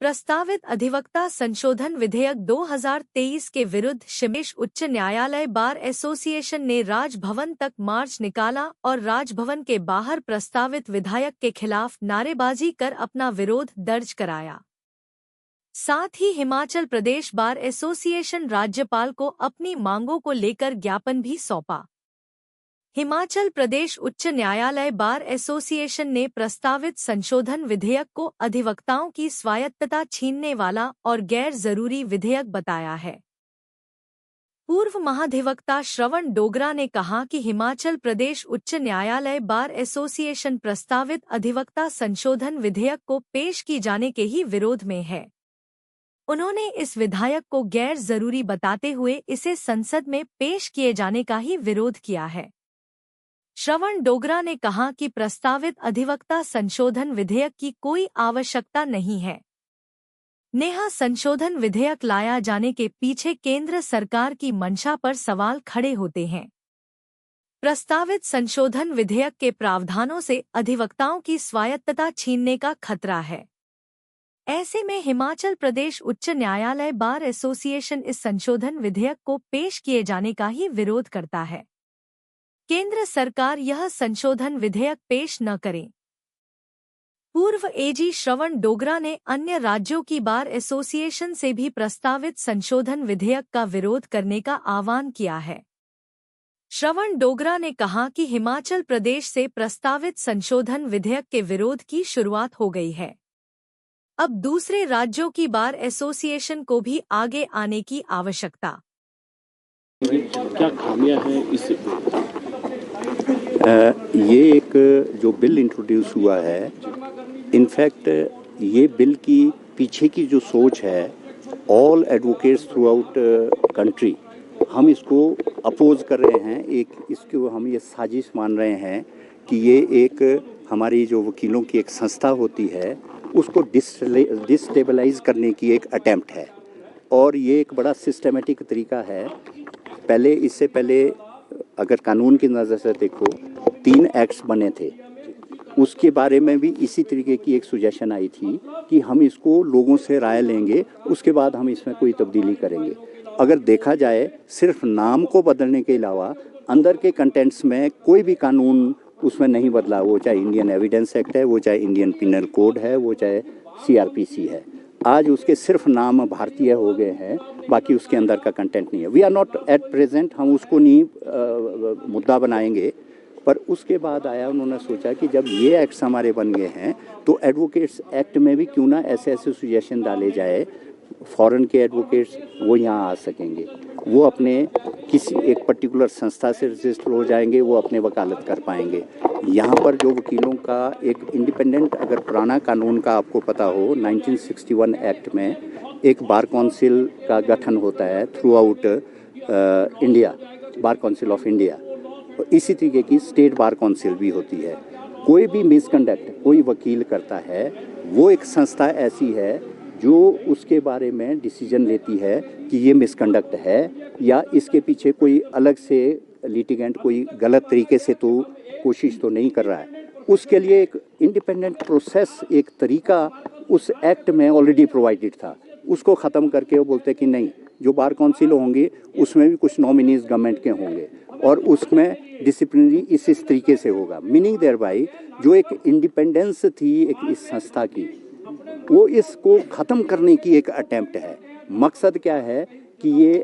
प्रस्तावित अधिवक्ता संशोधन विधेयक 2023 के विरुद्ध शिमेश उच्च न्यायालय बार एसोसिएशन ने राजभवन तक मार्च निकाला और राजभवन के बाहर प्रस्तावित विधेयक के खिलाफ नारेबाजी कर अपना विरोध दर्ज कराया। साथ ही हिमाचल प्रदेश बार एसोसिएशन राज्यपाल को अपनी मांगों को लेकर ज्ञापन भी सौंपा। हिमाचल प्रदेश उच्च न्यायालय बार एसोसिएशन ने प्रस्तावित संशोधन विधेयक को अधिवक्ताओं की स्वायत्तता छीनने वाला और गैर जरूरी विधेयक बताया है। पूर्व महाधिवक्ता श्रवण डोगरा ने कहा कि हिमाचल प्रदेश उच्च न्यायालय बार एसोसिएशन प्रस्तावित अधिवक्ता संशोधन विधेयक को पेश की जाने के ही विरोध में है। उन्होंने इस विधेयक को गैर जरूरी बताते हुए इसे संसद में पेश किए जाने का ही विरोध किया है। श्रवण डोगरा ने कहा कि प्रस्तावित अधिवक्ता संशोधन विधेयक की कोई आवश्यकता नहीं है। नेहा संशोधन विधेयक लाया जाने के पीछे केंद्र सरकार की मंशा पर सवाल खड़े होते हैं। प्रस्तावित संशोधन विधेयक के प्रावधानों से अधिवक्ताओं की स्वायत्तता छीनने का खतरा है। ऐसे में हिमाचल प्रदेश उच्च न्यायालय बार एसोसिएशन इस संशोधन विधेयक को पेश किए जाने का ही विरोध करता है। केंद्र सरकार यह संशोधन विधेयक पेश न करे। पूर्व एजी श्रवण डोगरा ने अन्य राज्यों की बार एसोसिएशन से भी प्रस्तावित संशोधन विधेयक का विरोध करने का आह्वान किया है। श्रवण डोगरा ने कहा कि हिमाचल प्रदेश से प्रस्तावित संशोधन विधेयक के विरोध की शुरुआत हो गई है। अब दूसरे राज्यों की बार एसोसिएशन को भी आगे आने की आवश्यकता। क्या खामियां हैं इस ये एक जो बिल इंट्रोड्यूस हुआ है, इनफैक्ट ये बिल की पीछे की जो सोच है, all advocates through out country हम इसको अपोज कर रहे हैं। इसको हम ये साजिश मान रहे हैं कि ये एक हमारी जो वकीलों की एक संस्था होती है उसको डिस्टेबलाइज करने की एक अटेम्प्ट है और ये एक बड़ा सिस्टमेटिक तरीका है। इससे पहले अगर कानून की नज़र से देखो 3 एक्ट्स बने थे, उसके बारे में भी इसी तरीके की एक सुजेशन आई थी कि हम इसको लोगों से राय लेंगे, उसके बाद हम इसमें कोई तब्दीली करेंगे। अगर देखा जाए सिर्फ नाम को बदलने के अलावा अंदर के कंटेंट्स में कोई भी कानून उसमें नहीं बदला, वो चाहे इंडियन एविडेंस एक्ट है, वो चाहे इंडियन पिनल कोड है, वो चाहे CRPC है। आज उसके सिर्फ नाम भारतीय हो गए हैं, बाकी उसके अंदर का कंटेंट नहीं है। We are not at present, हम उसको नहीं मुद्दा बनाएंगे। पर उसके बाद आया, उन्होंने सोचा कि जब ये एक्ट्स हमारे बन गए हैं तो एडवोकेट्स एक्ट में भी क्यों ना ऐसे सुजेशन डाले जाए, फॉरेन के एडवोकेट्स वो यहाँ आ सकेंगे, वो अपने किसी एक पर्टिकुलर संस्था से रजिस्टर हो जाएंगे, वो अपने वकालत कर पाएंगे। यहाँ पर जो वकीलों का एक इंडिपेंडेंट, अगर पुराना कानून का आपको पता हो, 1961 एक्ट में एक बार काउंसिल का गठन होता है through out India, bar council of India. इसी तरीके की स्टेट बार काउंसिल भी होती है। कोई भी मिसकंडक्ट कोई वकील करता है, वो एक संस्था ऐसी है जो उसके बारे में डिसीजन लेती है कि ये मिसकंडक्ट है या इसके पीछे कोई अलग से लिटिगेंट कोई गलत तरीके से तो कोशिश तो नहीं कर रहा है। उसके लिए एक इंडिपेंडेंट प्रोसेस, एक तरीका उस एक्ट में ऑलरेडी प्रोवाइडेड था। उसको ख़त्म करके वो बोलते कि नहीं, जो बार काउंसिल होंगे उसमें भी कुछ नॉमिनीज गवर्नमेंट के होंगे और उसमें डिसिप्लिनरी इस तरीके से होगा। मीनिंग देयर बाय जो एक इंडिपेंडेंस थी एक इस संस्था की, वो इसको ख़त्म करने की एक अटेम्प्ट है। मकसद क्या है कि ये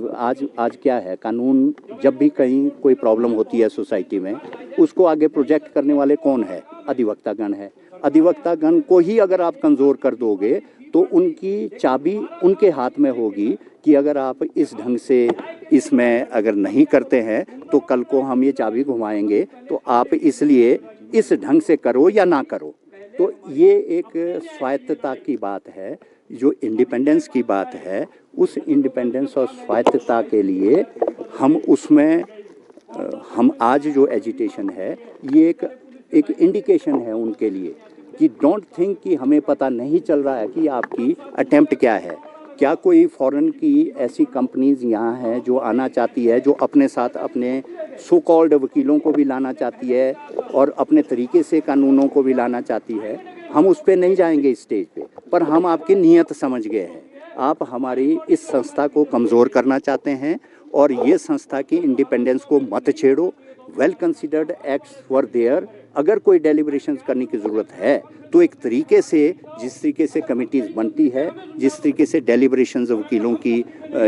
आज क्या है, कानून जब भी कहीं कोई प्रॉब्लम होती है सोसाइटी में, उसको आगे प्रोजेक्ट करने वाले कौन है? अधिवक्तागण है। अधिवक्तागण को ही अगर आप कमज़ोर कर दोगे तो उनकी चाबी उनके हाथ में होगी कि अगर आप इस ढंग से इसमें अगर नहीं करते हैं तो कल को हम ये चाबी घुमाएंगे, तो आप इसलिए इस ढंग से करो या ना करो। तो ये एक स्वायत्तता की बात है, जो इंडिपेंडेंस की बात है। उस इंडिपेंडेंस और स्वायत्तता के लिए हम आज जो एजिटेशन है, ये एक इंडिकेशन है उनके लिए कि डोंट थिंक कि हमें पता नहीं चल रहा है कि आपकी अटेम्प्ट क्या है। क्या कोई फॉरेन की ऐसी कंपनीज यहाँ हैं जो आना चाहती है, जो अपने साथ अपने सो कॉल्ड वकीलों को भी लाना चाहती है और अपने तरीके से कानूनों को भी लाना चाहती है? हम उस पर नहीं जाएंगे इस स्टेज पे। पर हम आपकी नीयत समझ गए हैं। आप हमारी इस संस्था को कमज़ोर करना चाहते हैं और ये संस्था की इंडिपेंडेंस को मत छेड़ो। Well considered acts were there. अगर कोई डेलिब्रेशन करने की ज़रूरत है तो एक तरीके से, जिस तरीके से कमिटीज़ बनती है, जिस तरीके से डेलिब्रेशन वकीलों की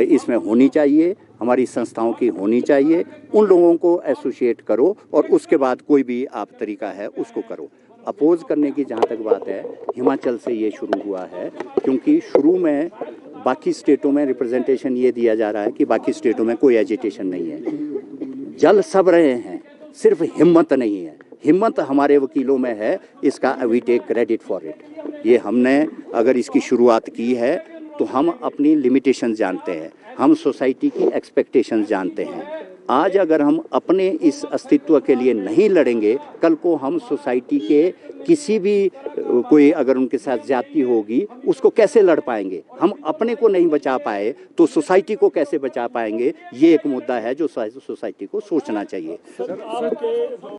इसमें होनी चाहिए, हमारी संस्थाओं की होनी चाहिए, उन लोगों को एसोसिएट करो और उसके बाद कोई भी आप तरीका है उसको करो। अपोज करने की जहाँ तक बात है, हिमाचल से ये शुरू हुआ है, क्योंकि शुरू में बाकी स्टेटों में रिप्रेजेंटेशन ये दिया जा रहा है कि बाकी स्टेटों में कोई एजिटेशन नहीं है। जल सब रहे हैं, सिर्फ हिम्मत नहीं है। हिम्मत हमारे वकीलों में है, इसका we take credit for it. ये हमने अगर इसकी शुरुआत की है तो हम अपनी लिमिटेशन जानते हैं, हम सोसाइटी की एक्सपेक्टेशंस जानते हैं। आज अगर हम अपने इस अस्तित्व के लिए नहीं लड़ेंगे, कल को हम सोसाइटी के किसी भी कोई अगर उनके साथ ज्यादती होगी उसको कैसे लड़ पाएंगे। हम अपने को नहीं बचा पाए तो सोसाइटी को कैसे बचा पाएंगे। ये एक मुद्दा है जो सोसाइटी को सोचना चाहिए।